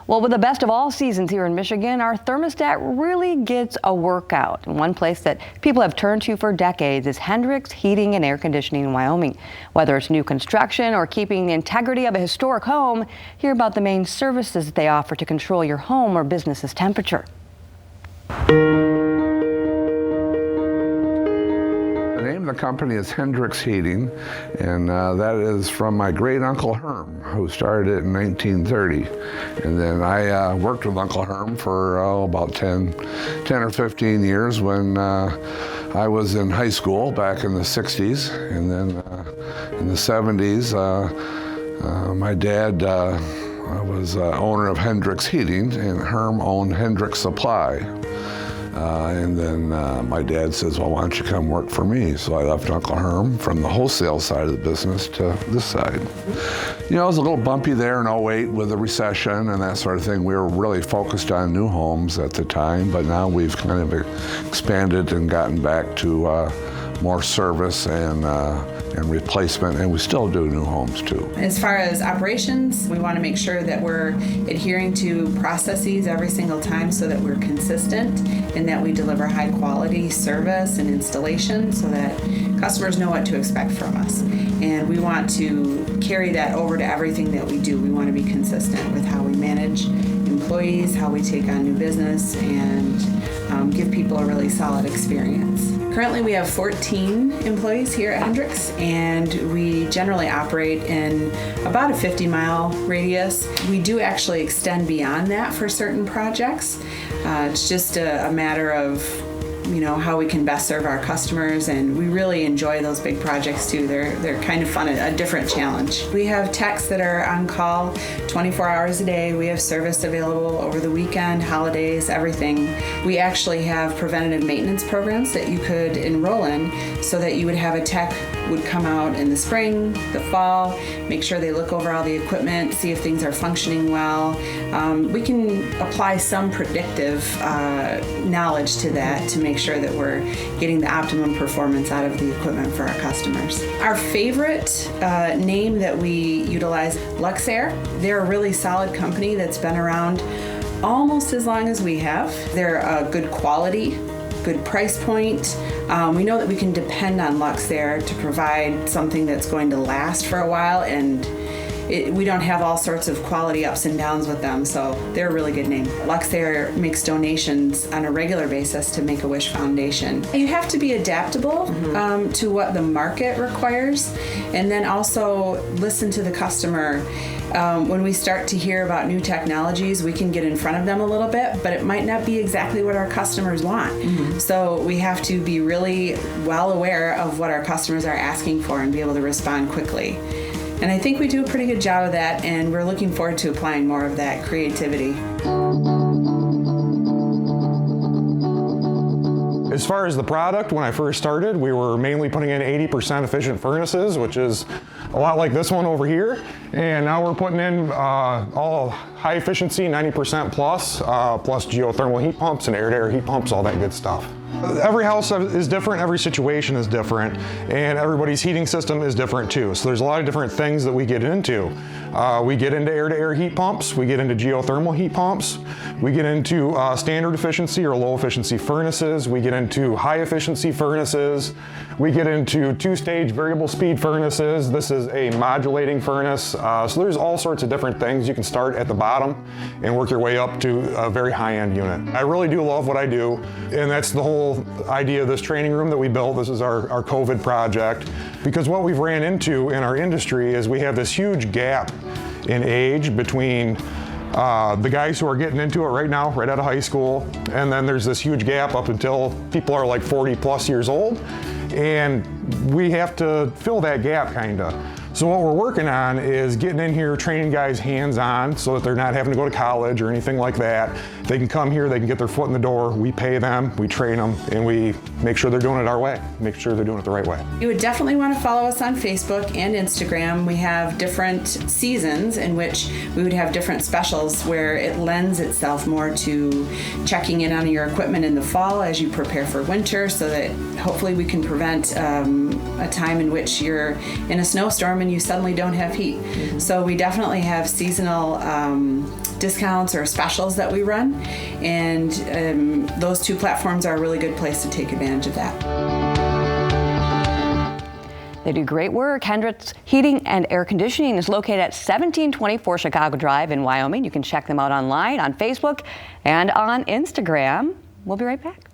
Well, with the best of all seasons here in Michigan, our thermostat really gets a workout. And one place that people have turned to for decades is Hendricks Heating and Air Conditioning in Wyoming. Whether it's new construction or keeping the integrity of a historic home, hear about the main services that they offer to control your home or business's temperature. The name of the company is Hendricks Heating, and that is from my great Uncle Herm, who started it in 1930. And then I worked with Uncle Herm for about 10 or 15 years when I was in high school back in the 60s. And then in the 70s, my dad was owner of Hendricks Heating, and Herm owned Hendricks Supply. And then my dad says, well, why don't you come work for me? So I left Uncle Herm from the wholesale side of the business to this side. You know, it was a little bumpy there in '08 with the recession and that sort of thing. We were really focused on new homes at the time, but now we've kind of expanded and gotten back to more service and replacement, and we still do new homes too. As far as operations, we want to make sure that we're adhering to processes every single time so that we're consistent and that we deliver high quality service and installation so that customers know what to expect from us. And we want to carry that over to everything that we do. We want to be consistent with how we manage employees, how we take on new business, and give people a really solid experience. Currently we have 14 employees here at Hendricks, and we generally operate in about a 50-mile radius. We do actually extend beyond that for certain projects. It's just a matter of how we can best serve our customers, and we really enjoy those big projects too. They're kind of fun, a different challenge. We have techs that are on call 24 hours a day. We have service available over the weekend, holidays, everything. We actually have preventative maintenance programs that you could enroll in so that you would have a tech would come out in the spring, the fall, make sure they look over all the equipment, see if things are functioning well. We can apply some predictive knowledge to that to make sure that we're getting the optimum performance out of the equipment for our customers. Our favorite name that we utilize, Luxair. They're a really solid company that's been around almost as long as we have. They're a good quality, good price point. We know that we can depend on Luxair to provide something that's going to last for a while, and we don't have all sorts of quality ups and downs with them, so they're a really good name. Luxair makes donations on a regular basis to Make-A-Wish Foundation. You have to be adaptable to what the market requires, and then also listen to the customer. When we start to hear about new technologies, we can get in front of them a little bit, but it might not be exactly what our customers want. So we have to be really well aware of what our customers are asking for and be able to respond quickly. And I think we do a pretty good job of that, and we're looking forward to applying more of that creativity. As far as the product, when I first started, we were mainly putting in 80% efficient furnaces, which is a lot like this one over here. And now we're putting in all high efficiency, 90% plus, plus geothermal heat pumps and air-to-air heat pumps, all that good stuff. Every house is different, every situation is different, and everybody's heating system is different too. So there's a lot of different things that we get into. We get into air-to-air heat pumps, we get into geothermal heat pumps, we get into standard efficiency or low efficiency furnaces, we get into high efficiency furnaces, we get into two-stage variable speed furnaces. This is a modulating furnace. So there's all sorts of different things. You can start at the bottom and work your way up to a very high-end unit. I really do love what I do, and that's the whole idea of this training room that we built. This is our COVID project, because what we've ran into in our industry is we have this huge gap in age between the guys who are getting into it right now, right out of high school, and then there's this huge gap up until people are like 40 plus years old, and we have to fill that gap kinda. So what we're working on is getting in here, training guys hands-on so that they're not having to go to college or anything like that. They can come here, they can get their foot in the door, we pay them, we train them, and we make sure they're doing it our way, make sure they're doing it the right way. You would definitely want to follow us on Facebook and Instagram. We have different seasons in which we would have different specials where it lends itself more to checking in on your equipment in the fall as you prepare for winter, so that hopefully we can prevent a time in which you're in a snowstorm and you suddenly don't have heat. So we definitely have seasonal discounts or specials that we run. And those two platforms are a really good place to take advantage of that. They do great work. Hendricks Heating and Air Conditioning is located at 1724 Chicago Drive in Wyoming. You can check them out online, on Facebook, and on Instagram. We'll be right back.